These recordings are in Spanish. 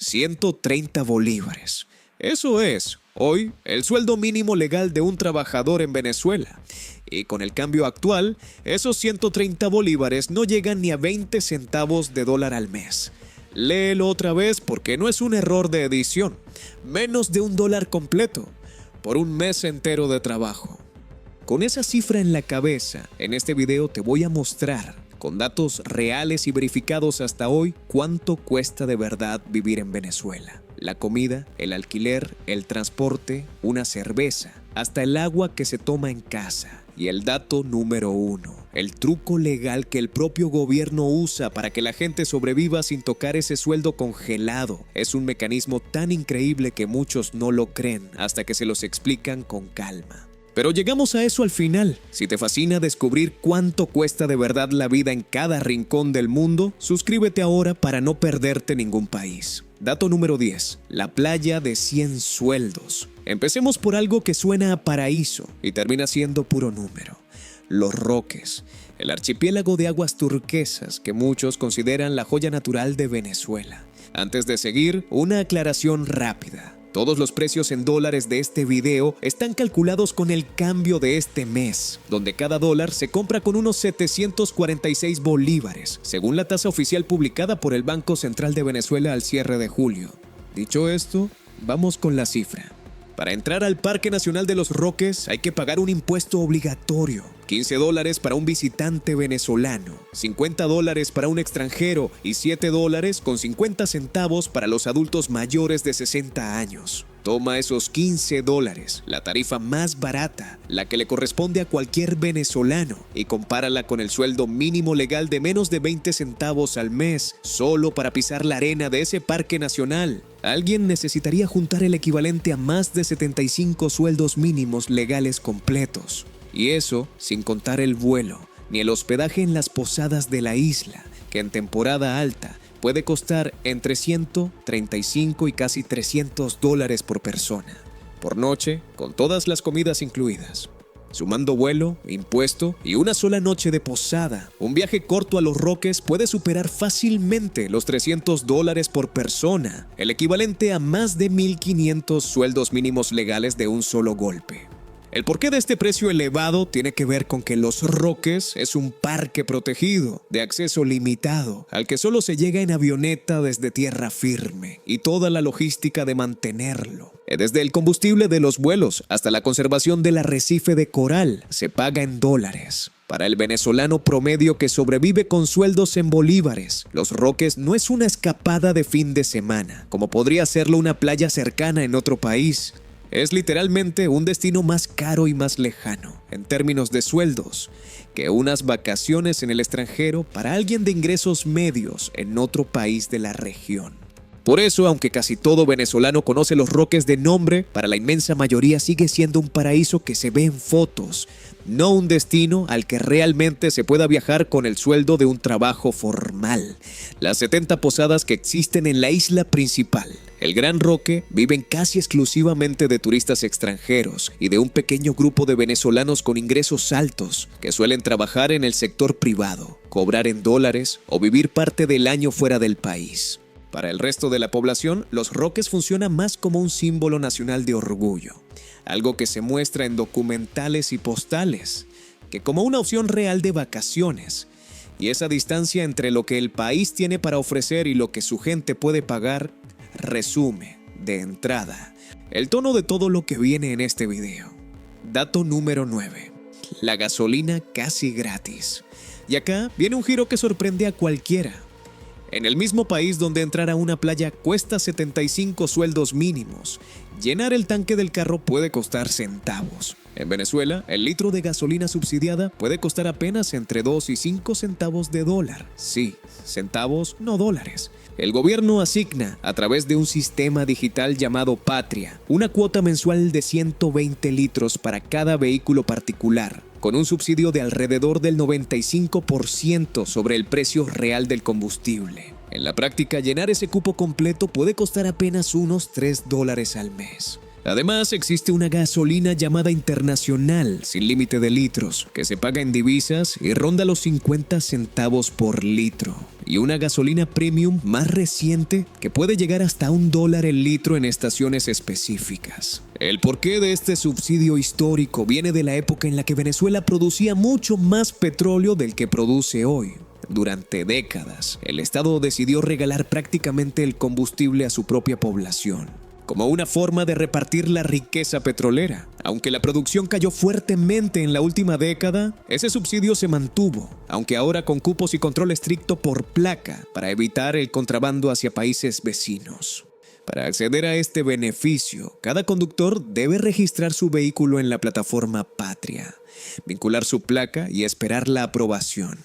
130 bolívares. Eso es, hoy, el sueldo mínimo legal de un trabajador en Venezuela. Y con el cambio actual, esos 130 bolívares no llegan ni a 20 centavos de dólar al mes. Léelo otra vez porque no es un error de edición. Menos de $1 completo por un mes entero de trabajo. Con esa cifra en la cabeza, en este video te voy a mostrar, con datos reales y verificados hasta hoy, cuánto cuesta de verdad vivir en Venezuela. La comida, el alquiler, el transporte, una cerveza, hasta el agua que se toma en casa. Y el dato número 1, el truco legal que el propio gobierno usa para que la gente sobreviva sin tocar ese sueldo congelado. Es un mecanismo tan increíble que muchos no lo creen hasta que se los explican con calma. Pero llegamos a eso al final. Si te fascina descubrir cuánto cuesta de verdad la vida en cada rincón del mundo, suscríbete ahora para no perderte ningún país. Dato número 10. La playa de 100 sueldos. Empecemos por algo que suena a paraíso y termina siendo puro número. Los Roques, el archipiélago de aguas turquesas que muchos consideran la joya natural de Venezuela. Antes de seguir, una aclaración rápida. Todos los precios en dólares de este video están calculados con el cambio de este mes, donde cada dólar se compra con unos 746 bolívares, según la tasa oficial publicada por el Banco Central de Venezuela al cierre de julio. Dicho esto, vamos con la cifra. Para entrar al Parque Nacional de los Roques hay que pagar un impuesto obligatorio. $15 para un visitante venezolano, $50 para un extranjero y $7.50 para los adultos mayores de 60 años. Toma esos $15, la tarifa más barata, la que le corresponde a cualquier venezolano, y compárala con el sueldo mínimo legal de menos de 20 centavos al mes, solo para pisar la arena de ese parque nacional. Alguien necesitaría juntar el equivalente a más de 75 sueldos mínimos legales completos. Y eso sin contar el vuelo, ni el hospedaje en las posadas de la isla, que en temporada alta puede costar entre 135 y casi $300 por persona, por noche, con todas las comidas incluidas. Sumando vuelo, impuesto y una sola noche de posada, un viaje corto a Los Roques puede superar fácilmente los $300 por persona, el equivalente a más de 1.500 sueldos mínimos legales de un solo golpe. El porqué de este precio elevado tiene que ver con que Los Roques es un parque protegido, de acceso limitado, al que solo se llega en avioneta desde tierra firme, y toda la logística de mantenerlo. Desde el combustible de los vuelos hasta la conservación del arrecife de coral se paga en dólares. Para el venezolano promedio que sobrevive con sueldos en bolívares, Los Roques no es una escapada de fin de semana, como podría serlo una playa cercana en otro país. Es literalmente un destino más caro y más lejano, en términos de sueldos, que unas vacaciones en el extranjero para alguien de ingresos medios en otro país de la región. Por eso, aunque casi todo venezolano conoce Los Roques de nombre, para la inmensa mayoría sigue siendo un paraíso que se ve en fotos, no un destino al que realmente se pueda viajar con el sueldo de un trabajo formal. Las 70 posadas que existen en la isla principal, el Gran Roque, viven casi exclusivamente de turistas extranjeros y de un pequeño grupo de venezolanos con ingresos altos que suelen trabajar en el sector privado, cobrar en dólares o vivir parte del año fuera del país. Para el resto de la población, Los Roques funciona más como un símbolo nacional de orgullo, algo que se muestra en documentales y postales, que como una opción real de vacaciones. Y esa distancia entre lo que el país tiene para ofrecer y lo que su gente puede pagar, resume, de entrada, el tono de todo lo que viene en este video. Dato número 9. La gasolina casi gratis. Y acá viene un giro que sorprende a cualquiera. En el mismo país donde entrar a una playa cuesta 75 sueldos mínimos, llenar el tanque del carro puede costar centavos. En Venezuela, el litro de gasolina subsidiada puede costar apenas entre 2 y 5 centavos de dólar. Sí, centavos, no dólares. El gobierno asigna, a través de un sistema digital llamado Patria, una cuota mensual de 120 litros para cada vehículo particular, con un subsidio de alrededor del 95% sobre el precio real del combustible. En la práctica, llenar ese cupo completo puede costar apenas unos $3 al mes. Además, existe una gasolina llamada Internacional, sin límite de litros, que se paga en divisas y ronda los 50 centavos por litro. Y una gasolina premium más reciente que puede llegar hasta $1 el litro en estaciones específicas. El porqué de este subsidio histórico viene de la época en la que Venezuela producía mucho más petróleo del que produce hoy. Durante décadas, el Estado decidió regalar prácticamente el combustible a su propia población, como una forma de repartir la riqueza petrolera. Aunque la producción cayó fuertemente en la última década, ese subsidio se mantuvo, aunque ahora con cupos y control estricto por placa para evitar el contrabando hacia países vecinos. Para acceder a este beneficio, cada conductor debe registrar su vehículo en la plataforma Patria, vincular su placa y esperar la aprobación.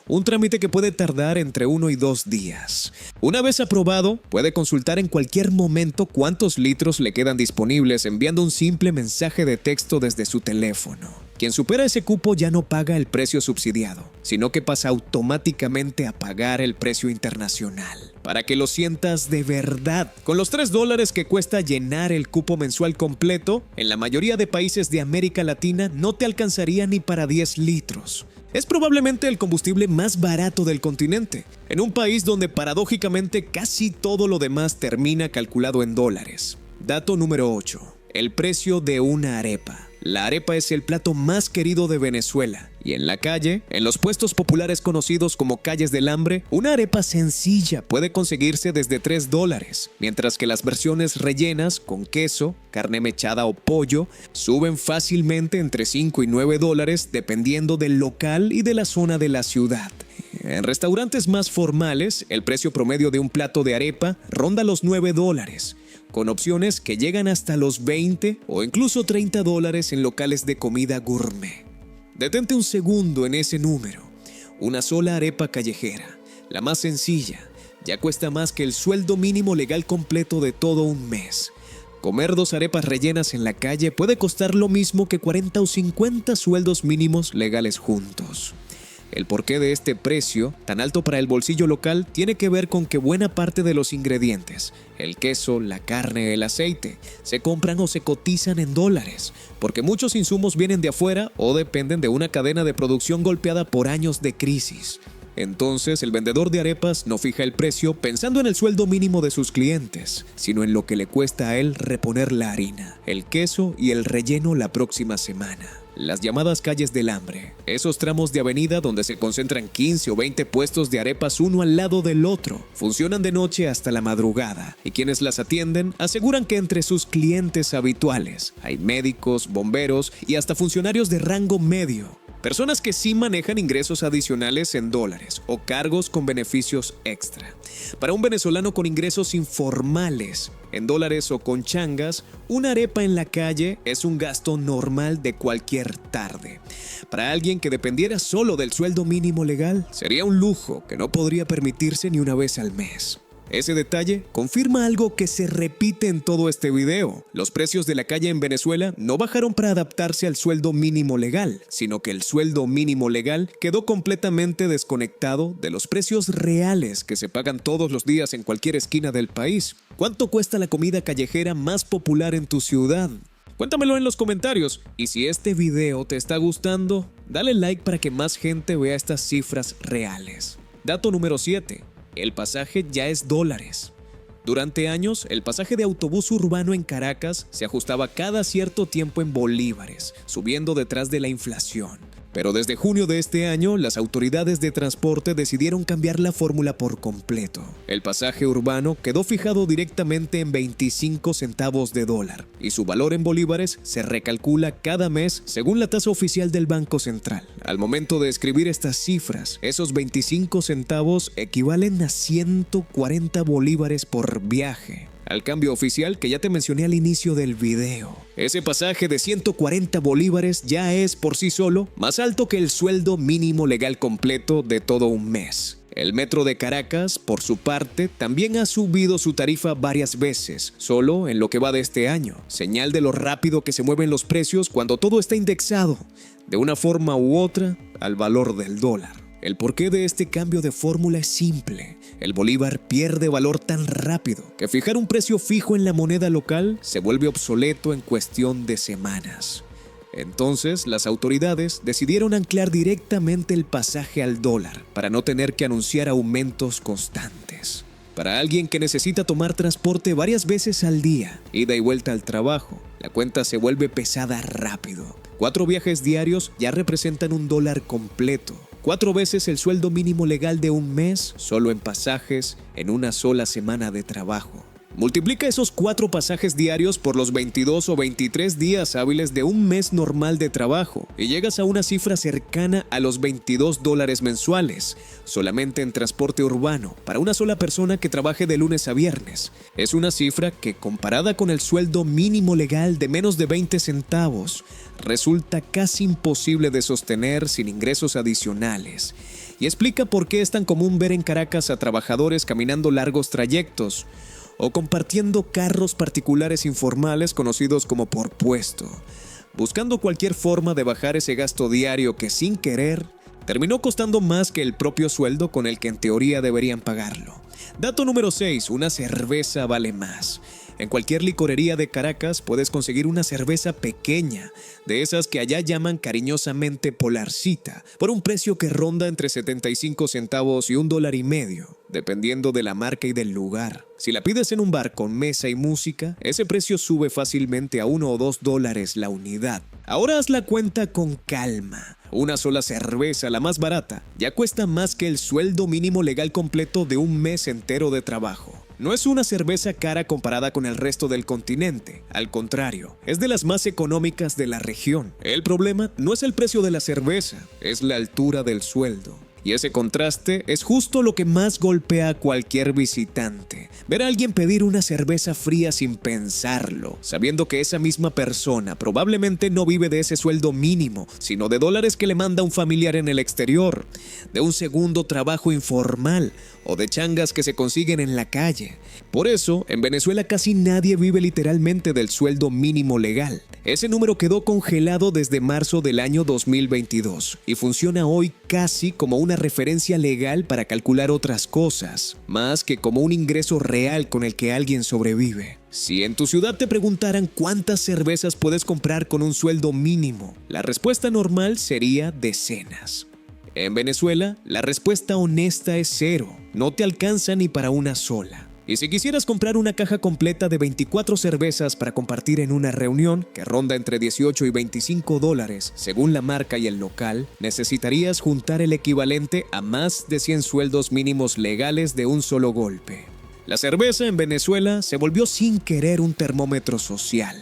Un trámite que puede tardar entre 1 y 2 días. Una vez aprobado, puede consultar en cualquier momento cuántos litros le quedan disponibles enviando un simple mensaje de texto desde su teléfono. Quien supera ese cupo ya no paga el precio subsidiado, sino que pasa automáticamente a pagar el precio internacional. Para que lo sientas de verdad, con los $3 que cuesta llenar el cupo mensual completo, en la mayoría de países de América Latina no te alcanzaría ni para 10 litros. Es probablemente el combustible más barato del continente, en un país donde paradójicamente casi todo lo demás termina calculado en dólares. Dato número 8. El precio de una arepa. La arepa es el plato más querido de Venezuela y en la calle, en los puestos populares conocidos como calles del hambre, una arepa sencilla puede conseguirse desde $3, mientras que las versiones rellenas con queso, carne mechada o pollo suben fácilmente entre $5 y $9 dependiendo del local y de la zona de la ciudad. En restaurantes más formales, el precio promedio de un plato de arepa ronda los $9, con opciones que llegan hasta los $20 o incluso $30 en locales de comida gourmet. Detente un segundo en ese número. Una sola arepa callejera, la más sencilla, ya cuesta más que el sueldo mínimo legal completo de todo un mes. Comer 2 arepas rellenas en la calle puede costar lo mismo que 40 o 50 sueldos mínimos legales juntos. El porqué de este precio, tan alto para el bolsillo local, tiene que ver con que buena parte de los ingredientes, el queso, la carne, el aceite, se compran o se cotizan en dólares, porque muchos insumos vienen de afuera o dependen de una cadena de producción golpeada por años de crisis. Entonces, el vendedor de arepas no fija el precio pensando en el sueldo mínimo de sus clientes, sino en lo que le cuesta a él reponer la harina, el queso y el relleno la próxima semana. Las llamadas calles del hambre, esos tramos de avenida donde se concentran 15 o 20 puestos de arepas uno al lado del otro, funcionan de noche hasta la madrugada y quienes las atienden aseguran que entre sus clientes habituales hay médicos, bomberos y hasta funcionarios de rango medio. Personas que sí manejan ingresos adicionales en dólares o cargos con beneficios extra. Para un venezolano con ingresos informales, en dólares o con changas, una arepa en la calle es un gasto normal de cualquier tarde. Para alguien que dependiera solo del sueldo mínimo legal, sería un lujo que no podría permitirse ni una vez al mes. Ese detalle confirma algo que se repite en todo este video. Los precios de la calle en Venezuela no bajaron para adaptarse al sueldo mínimo legal, sino que el sueldo mínimo legal quedó completamente desconectado de los precios reales que se pagan todos los días en cualquier esquina del país. ¿Cuánto cuesta la comida callejera más popular en tu ciudad? Cuéntamelo en los comentarios. Y si este video te está gustando, dale like para que más gente vea estas cifras reales. Dato número 7. El pasaje ya es dólares. Durante años, el pasaje de autobús urbano en Caracas se ajustaba cada cierto tiempo en bolívares, subiendo detrás de la inflación. Pero desde junio de este año, las autoridades de transporte decidieron cambiar la fórmula por completo. El pasaje urbano quedó fijado directamente en 25 centavos de dólar y su valor en bolívares se recalcula cada mes según la tasa oficial del Banco Central. Al momento de escribir estas cifras, esos 25 centavos equivalen a 140 bolívares por viaje. Al cambio oficial que ya te mencioné al inicio del video. Ese pasaje de 140 bolívares ya es por sí solo más alto que el sueldo mínimo legal completo de todo un mes. El Metro de Caracas, por su parte, también ha subido su tarifa varias veces, solo en lo que va de este año, señal de lo rápido que se mueven los precios cuando todo está indexado, de una forma u otra, al valor del dólar. El porqué de este cambio de fórmula es simple. El bolívar pierde valor tan rápido que fijar un precio fijo en la moneda local se vuelve obsoleto en cuestión de semanas. Entonces, las autoridades decidieron anclar directamente el pasaje al dólar para no tener que anunciar aumentos constantes. Para alguien que necesita tomar transporte varias veces al día, ida y vuelta al trabajo, la cuenta se vuelve pesada rápido. 4 viajes diarios ya representan $1 completo. 4 veces el sueldo mínimo legal de un mes solo en pasajes en una sola semana de trabajo. Multiplica esos 4 pasajes diarios por los 22 o 23 días hábiles de un mes normal de trabajo y llegas a una cifra cercana a los $22 mensuales, solamente en transporte urbano, para una sola persona que trabaje de lunes a viernes. Es una cifra que, comparada con el sueldo mínimo legal de menos de 20 centavos, resulta casi imposible de sostener sin ingresos adicionales. Y explica por qué es tan común ver en Caracas a trabajadores caminando largos trayectos o compartiendo carros particulares informales conocidos como por puesto, buscando cualquier forma de bajar ese gasto diario que sin querer terminó costando más que el propio sueldo con el que en teoría deberían pagarlo. Dato número 6. Una cerveza vale más. En cualquier licorería de Caracas puedes conseguir una cerveza pequeña, de esas que allá llaman cariñosamente Polarcita, por un precio que ronda entre 75 centavos y $1.50, dependiendo de la marca y del lugar. Si la pides en un bar con mesa y música, ese precio sube fácilmente a $1 o $2 la unidad. Ahora haz la cuenta con calma. Una sola cerveza, la más barata, ya cuesta más que el sueldo mínimo legal completo de un mes entero de trabajo. No es una cerveza cara comparada con el resto del continente, al contrario, es de las más económicas de la región. El problema no es el precio de la cerveza, es la altura del sueldo. Y ese contraste es justo lo que más golpea a cualquier visitante. Ver a alguien pedir una cerveza fría sin pensarlo, sabiendo que esa misma persona probablemente no vive de ese sueldo mínimo, sino de dólares que le manda un familiar en el exterior, de un segundo trabajo informal o de changas que se consiguen en la calle. Por eso, en Venezuela casi nadie vive literalmente del sueldo mínimo legal. Ese número quedó congelado desde marzo del año 2022 y funciona hoy casi como una referencia legal para calcular otras cosas, más que como un ingreso real con el que alguien sobrevive. Si en tu ciudad te preguntaran cuántas cervezas puedes comprar con un sueldo mínimo, la respuesta normal sería decenas. En Venezuela, la respuesta honesta es 0, no te alcanza ni para una sola. Y si quisieras comprar una caja completa de 24 cervezas para compartir en una reunión que ronda entre 18 y $25 según la marca y el local, necesitarías juntar el equivalente a más de 100 sueldos mínimos legales de un solo golpe. La cerveza en Venezuela se volvió sin querer un termómetro social.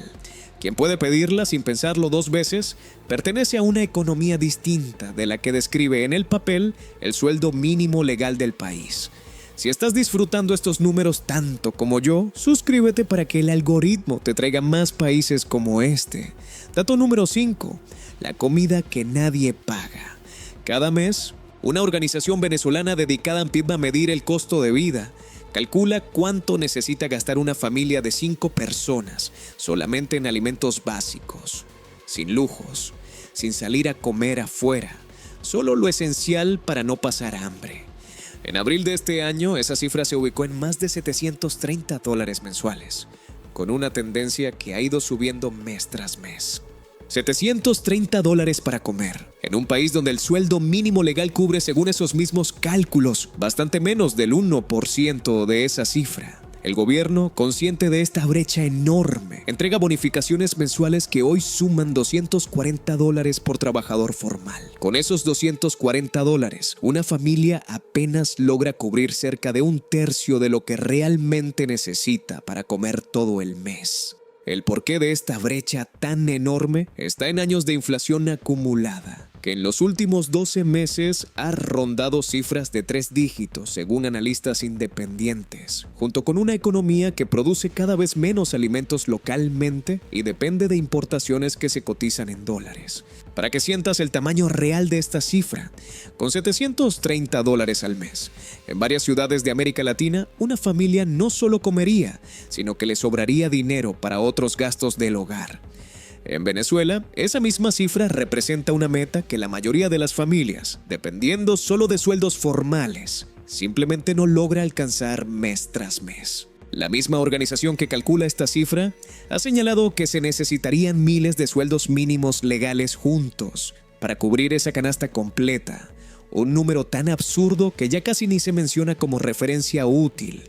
Quien puede pedirla sin pensarlo 2 veces pertenece a una economía distinta de la que describe en el papel el sueldo mínimo legal del país. Si estás disfrutando estos números tanto como yo, suscríbete para que el algoritmo te traiga más países como este. Dato número 5. La comida que nadie paga. Cada mes, una organización venezolana dedicada a medir el costo de vida calcula cuánto necesita gastar una familia de 5 personas solamente en alimentos básicos, sin lujos, sin salir a comer afuera, solo lo esencial para no pasar hambre. En abril de este año, esa cifra se ubicó en más de $730 mensuales, con una tendencia que ha ido subiendo mes tras mes. $730 para comer, en un país donde el sueldo mínimo legal cubre, según esos mismos cálculos, bastante menos del 1% de esa cifra. El gobierno, consciente de esta brecha enorme, entrega bonificaciones mensuales que hoy suman $240 por trabajador formal. Con esos $240, una familia apenas logra cubrir cerca de 1/3 de lo que realmente necesita para comer todo el mes. El porqué de esta brecha tan enorme está en años de inflación acumulada, que en los últimos 12 meses ha rondado cifras de 3 dígitos, según analistas independientes, junto con una economía que produce cada vez menos alimentos localmente y depende de importaciones que se cotizan en dólares. Para que sientas el tamaño real de esta cifra, con $730 al mes, en varias ciudades de América Latina, una familia no solo comería, sino que le sobraría dinero para otros gastos del hogar. En Venezuela, esa misma cifra representa una meta que la mayoría de las familias, dependiendo solo de sueldos formales, simplemente no logra alcanzar mes tras mes. La misma organización que calcula esta cifra ha señalado que se necesitarían miles de sueldos mínimos legales juntos para cubrir esa canasta completa, un número tan absurdo que ya casi ni se menciona como referencia útil,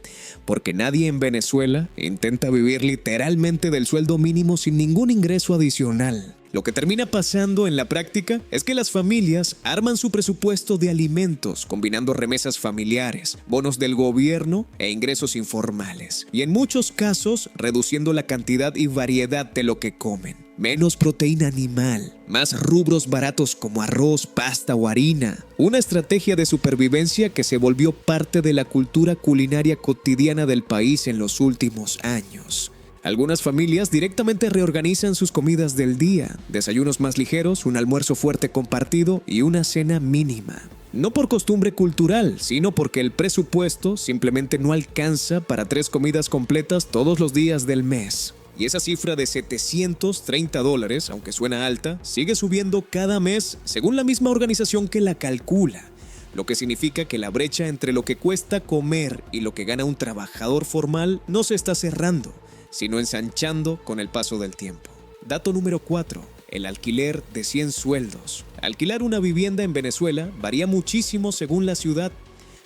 porque nadie en Venezuela intenta vivir literalmente del sueldo mínimo sin ningún ingreso adicional. Lo que termina pasando en la práctica es que las familias arman su presupuesto de alimentos combinando remesas familiares, bonos del gobierno e ingresos informales, y en muchos casos reduciendo la cantidad y variedad de lo que comen. Menos proteína animal, más rubros baratos como arroz, pasta o harina. Una estrategia de supervivencia que se volvió parte de la cultura culinaria cotidiana del país en los últimos años. Algunas familias directamente reorganizan sus comidas del día, desayunos más ligeros, un almuerzo fuerte compartido y una cena mínima. No por costumbre cultural, sino porque el presupuesto simplemente no alcanza para 3 comidas completas todos los días del mes. Y esa cifra de $730, aunque suena alta, sigue subiendo cada mes según la misma organización que la calcula. Lo que significa que la brecha entre lo que cuesta comer y lo que gana un trabajador formal no se está cerrando, sino ensanchando con el paso del tiempo. Dato número 4. El alquiler de 100 sueldos. Alquilar una vivienda en Venezuela varía muchísimo según la ciudad,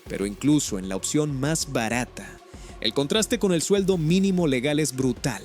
pero incluso en la opción más barata, el contraste con el sueldo mínimo legal es brutal.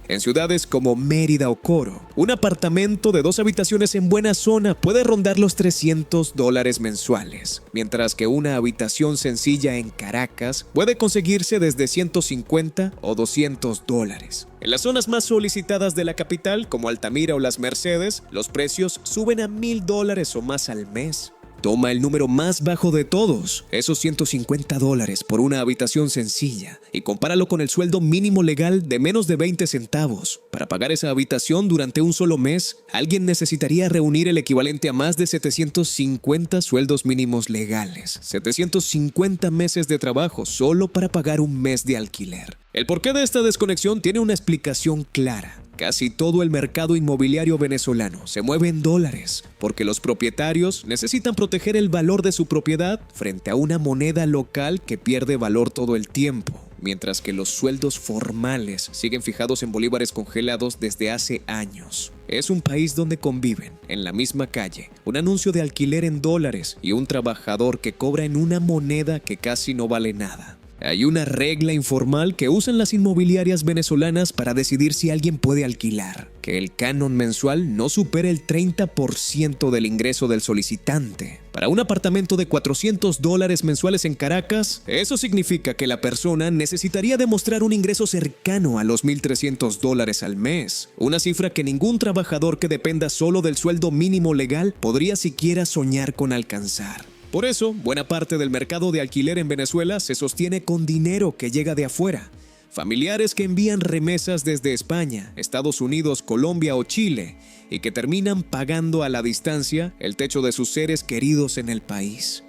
En ciudades como Mérida o Coro, un apartamento de 2 habitaciones en buena zona puede rondar los $300 mensuales, mientras que una habitación sencilla en Caracas puede conseguirse desde $150 o $200. En las zonas más solicitadas de la capital, como Altamira o Las Mercedes, los precios suben a $1,000 o más al mes. Toma el número más bajo de todos, esos $150 por una habitación sencilla, y compáralo con el sueldo mínimo legal de menos de 20 centavos. Para pagar esa habitación durante un solo mes, alguien necesitaría reunir el equivalente a más de 750 sueldos mínimos legales, 750 meses de trabajo solo para pagar un mes de alquiler. El porqué de esta desconexión tiene una explicación clara. Casi todo el mercado inmobiliario venezolano se mueve en dólares, porque los propietarios necesitan proteger el valor de su propiedad frente a una moneda local que pierde valor todo el tiempo, mientras que los sueldos formales siguen fijados en bolívares congelados desde hace años. Es un país donde conviven, en la misma calle, un anuncio de alquiler en dólares y un trabajador que cobra en una moneda que casi no vale nada. Hay una regla informal que usan las inmobiliarias venezolanas para decidir si alguien puede alquilar, que el canon mensual no supere el 30% del ingreso del solicitante. Para un apartamento de $400 mensuales en Caracas, eso significa que la persona necesitaría demostrar un ingreso cercano a los $1,300 al mes, una cifra que ningún trabajador que dependa solo del sueldo mínimo legal podría siquiera soñar con alcanzar. Por eso, buena parte del mercado de alquiler en Venezuela se sostiene con dinero que llega de afuera. Familiares que envían remesas desde España, Estados Unidos, Colombia o Chile y que terminan pagando a la distancia el techo de sus seres queridos en el país.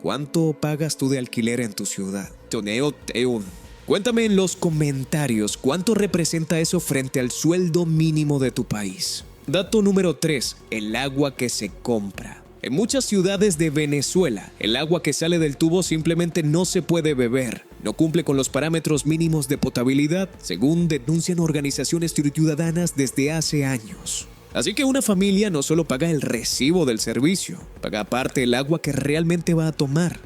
¿Cuánto pagas tú de alquiler en tu ciudad? Cuéntame en los comentarios cuánto representa eso frente al sueldo mínimo de tu país. Dato número 3. El agua que se compra. En muchas ciudades de Venezuela, el agua que sale del tubo simplemente no se puede beber. No cumple con los parámetros mínimos de potabilidad, según denuncian organizaciones ciudadanas desde hace años. Así que una familia no solo paga el recibo del servicio, paga aparte el agua que realmente va a tomar.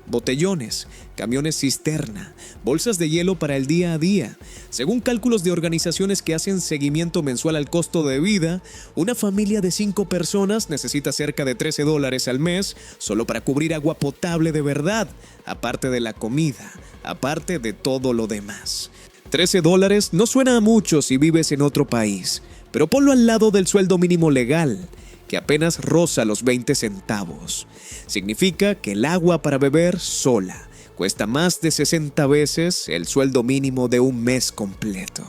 Botellones, camiones cisterna, bolsas de hielo para el día a día. Según cálculos de organizaciones que hacen seguimiento mensual al costo de vida, una familia de 5 personas necesita cerca de $13 al mes solo para cubrir agua potable de verdad, aparte de la comida, aparte de todo lo demás. $13 no suena a mucho si vives en otro país, pero ponlo al lado del sueldo mínimo legal, que apenas roza los 20 centavos. Significa que el agua para beber sola cuesta más de 60 veces el sueldo mínimo de un mes completo.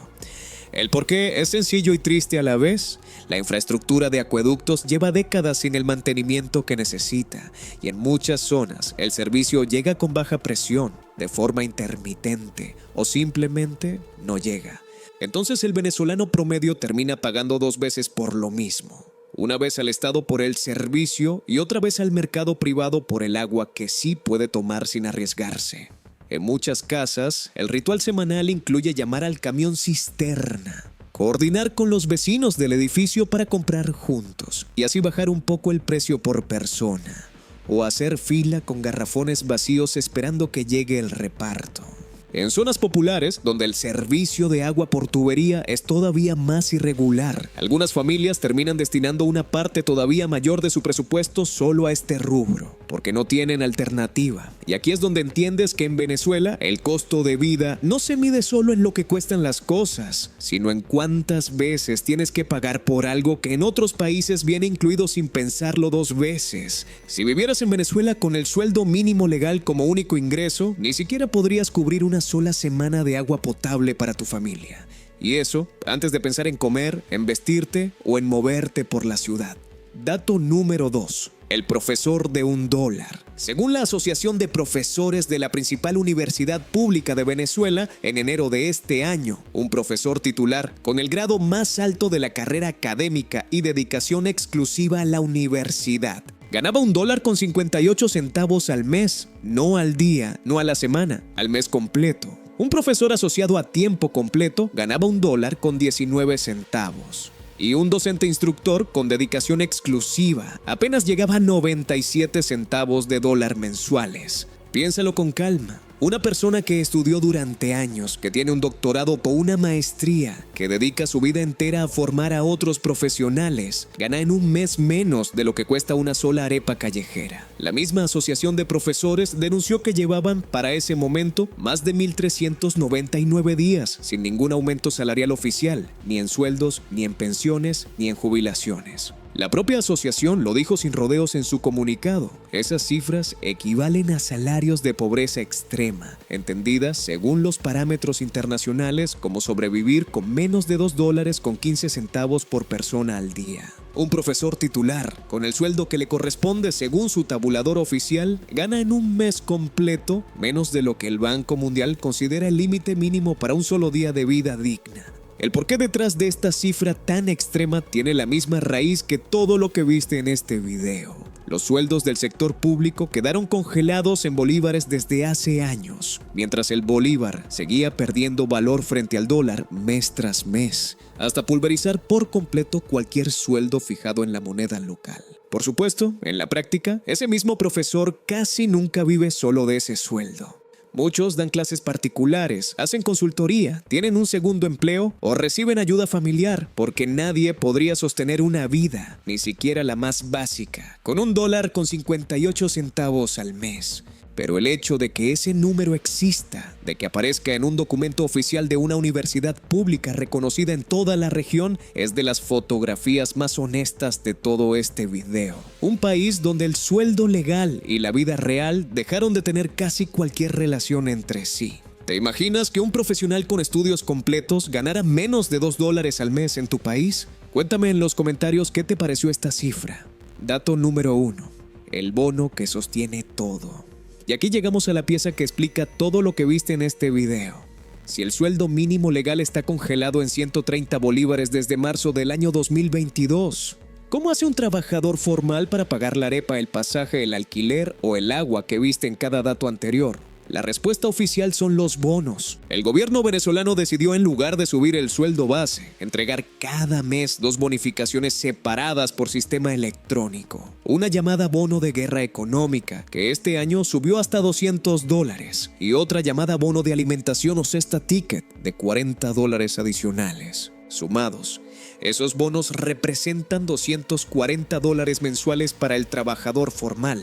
El porqué es sencillo y triste a la vez. La infraestructura de acueductos lleva décadas sin el mantenimiento que necesita y en muchas zonas el servicio llega con baja presión, de forma intermitente o simplemente no llega. Entonces el venezolano promedio termina pagando 2 veces por lo mismo. Una vez al Estado por el servicio y otra vez al mercado privado por el agua que sí puede tomar sin arriesgarse. En muchas casas, el ritual semanal incluye llamar al camión cisterna, coordinar con los vecinos del edificio para comprar juntos y así bajar un poco el precio por persona, o hacer fila con garrafones vacíos esperando que llegue el reparto. En zonas populares, donde el servicio de agua por tubería es todavía más irregular, algunas familias terminan destinando una parte todavía mayor de su presupuesto solo a este rubro, porque no tienen alternativa. Y aquí es donde entiendes que en Venezuela el costo de vida no se mide solo en lo que cuestan las cosas, sino en cuántas veces tienes que pagar por algo que en otros países viene incluido sin pensarlo 2 veces. Si vivieras en Venezuela con el sueldo mínimo legal como único ingreso, ni siquiera podrías cubrir una sola semana de agua potable para tu familia. Y eso antes de pensar en comer, en vestirte o en moverte por la ciudad. Dato número 2. El profesor de $1. Según la Asociación de Profesores de la principal universidad pública de Venezuela, en enero de este año, un profesor titular con el grado más alto de la carrera académica y dedicación exclusiva a la universidad ganaba $1.58 al mes, no al día, no a la semana, al mes completo. Un profesor asociado a tiempo completo ganaba $1.19. Y un docente instructor con dedicación exclusiva apenas llegaba a 97 centavos de dólar mensuales. Piénsalo con calma. Una persona que estudió durante años, que tiene un doctorado o una maestría, que dedica su vida entera a formar a otros profesionales, gana en un mes menos de lo que cuesta una sola arepa callejera. La misma asociación de profesores denunció que llevaban para ese momento más de 1.399 días sin ningún aumento salarial oficial, ni en sueldos, ni en pensiones, ni en jubilaciones. La propia asociación lo dijo sin rodeos en su comunicado. Esas cifras equivalen a salarios de pobreza extrema, entendidas según los parámetros internacionales como sobrevivir con menos de $2.15 por persona al día. Un profesor titular, con el sueldo que le corresponde según su tabulador oficial, gana en un mes completo menos de lo que el Banco Mundial considera el límite mínimo para un solo día de vida digna. El porqué detrás de esta cifra tan extrema tiene la misma raíz que todo lo que viste en este video. Los sueldos del sector público quedaron congelados en bolívares desde hace años, mientras el bolívar seguía perdiendo valor frente al dólar mes tras mes, hasta pulverizar por completo cualquier sueldo fijado en la moneda local. Por supuesto, en la práctica, ese mismo profesor casi nunca vive solo de ese sueldo. Muchos dan clases particulares, hacen consultoría, tienen un segundo empleo o reciben ayuda familiar, porque nadie podría sostener una vida, ni siquiera la más básica, con $1.58 al mes. Pero el hecho de que ese número exista, de que aparezca en un documento oficial de una universidad pública reconocida en toda la región, es de las fotografías más honestas de todo este video. Un país donde el sueldo legal y la vida real dejaron de tener casi cualquier relación entre sí. ¿Te imaginas que un profesional con estudios completos ganara menos de $2 al mes en tu país? Cuéntame en los comentarios qué te pareció esta cifra. Dato número 1. El bono que sostiene todo. Y aquí llegamos a la pieza que explica todo lo que viste en este video. Si el sueldo mínimo legal está congelado en 130 bolívares desde marzo del año 2022, ¿cómo hace un trabajador formal para pagar la arepa, el pasaje, el alquiler o el agua que viste en cada dato anterior? La respuesta oficial son los bonos. El gobierno venezolano decidió, en lugar de subir el sueldo base, entregar cada mes 2 bonificaciones separadas por sistema electrónico. Una llamada bono de guerra económica, que este año subió hasta $200, y otra llamada bono de alimentación o cesta ticket de $40 adicionales. Sumados, esos bonos representan $240 mensuales para el trabajador formal.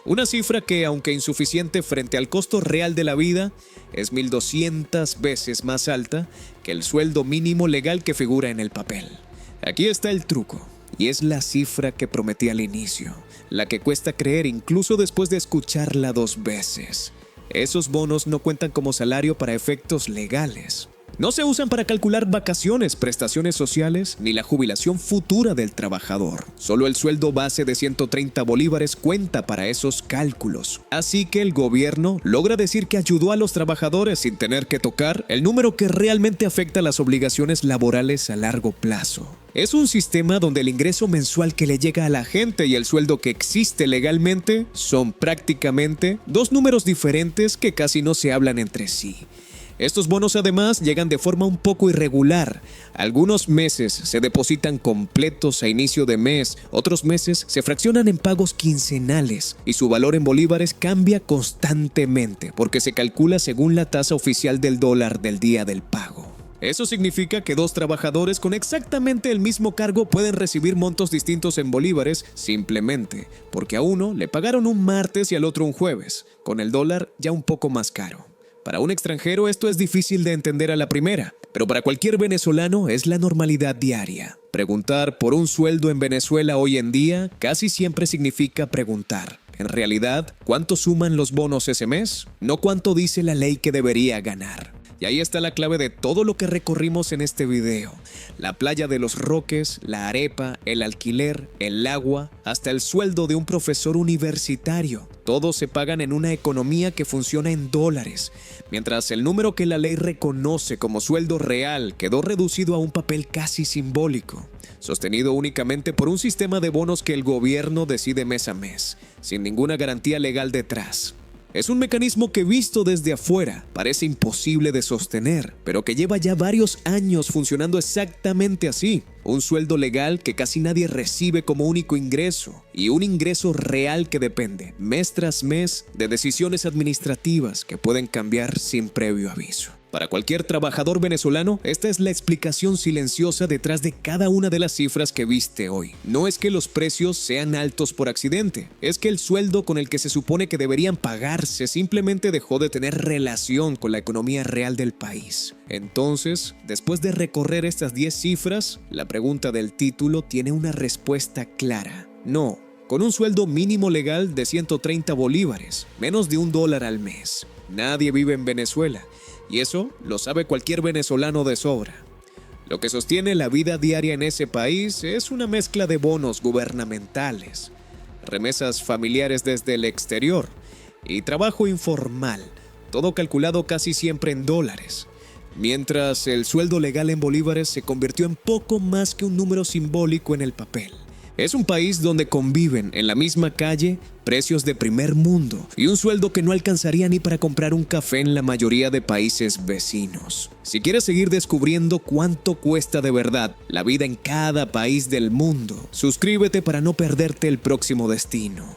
Una cifra que, aunque insuficiente frente al costo real de la vida, es 1.200 veces más alta que el sueldo mínimo legal que figura en el papel. Aquí está el truco, y es la cifra que prometí al inicio, la que cuesta creer incluso después de escucharla 2 veces. Esos bonos no cuentan como salario para efectos legales. No se usan para calcular vacaciones, prestaciones sociales ni la jubilación futura del trabajador. Solo el sueldo base de 130 bolívares cuenta para esos cálculos. Así que el gobierno logra decir que ayudó a los trabajadores sin tener que tocar el número que realmente afecta las obligaciones laborales a largo plazo. Es un sistema donde el ingreso mensual que le llega a la gente y el sueldo que existe legalmente son prácticamente dos números diferentes que casi no se hablan entre sí. Estos bonos además llegan de forma un poco irregular. Algunos meses se depositan completos a inicio de mes, otros meses se fraccionan en pagos quincenales y su valor en bolívares cambia constantemente porque se calcula según la tasa oficial del dólar del día del pago. Eso significa que dos trabajadores con exactamente el mismo cargo pueden recibir montos distintos en bolívares simplemente porque a uno le pagaron un martes y al otro un jueves, con el dólar ya un poco más caro. Para un extranjero esto es difícil de entender a la primera, pero para cualquier venezolano es la normalidad diaria. Preguntar por un sueldo en Venezuela hoy en día casi siempre significa preguntar, en realidad, ¿cuánto suman los bonos ese mes? No cuánto dice la ley que debería ganar. Y ahí está la clave de todo lo que recorrimos en este video. La playa de Los Roques, la arepa, el alquiler, el agua, hasta el sueldo de un profesor universitario. Todos se pagan en una economía que funciona en dólares, mientras el número que la ley reconoce como sueldo real quedó reducido a un papel casi simbólico, sostenido únicamente por un sistema de bonos que el gobierno decide mes a mes, sin ninguna garantía legal detrás. Es un mecanismo que visto desde afuera parece imposible de sostener, pero que lleva ya varios años funcionando exactamente así. Un sueldo legal que casi nadie recibe como único ingreso y un ingreso real que depende, mes tras mes, de decisiones administrativas que pueden cambiar sin previo aviso. Para cualquier trabajador venezolano, esta es la explicación silenciosa detrás de cada una de las cifras que viste hoy. No es que los precios sean altos por accidente, es que el sueldo con el que se supone que deberían pagarse simplemente dejó de tener relación con la economía real del país. Entonces, después de recorrer estas 10 cifras, la pregunta del título tiene una respuesta clara. No, con un sueldo mínimo legal de 130 bolívares, menos de $1 al mes. Nadie vive en Venezuela. Y eso lo sabe cualquier venezolano de sobra. Lo que sostiene la vida diaria en ese país es una mezcla de bonos gubernamentales, remesas familiares desde el exterior y trabajo informal, todo calculado casi siempre en dólares. Mientras el sueldo legal en bolívares se convirtió en poco más que un número simbólico en el papel. Es un país donde conviven en la misma calle precios de primer mundo y un sueldo que no alcanzaría ni para comprar un café en la mayoría de países vecinos. Si quieres seguir descubriendo cuánto cuesta de verdad la vida en cada país del mundo, suscríbete para no perderte el próximo destino.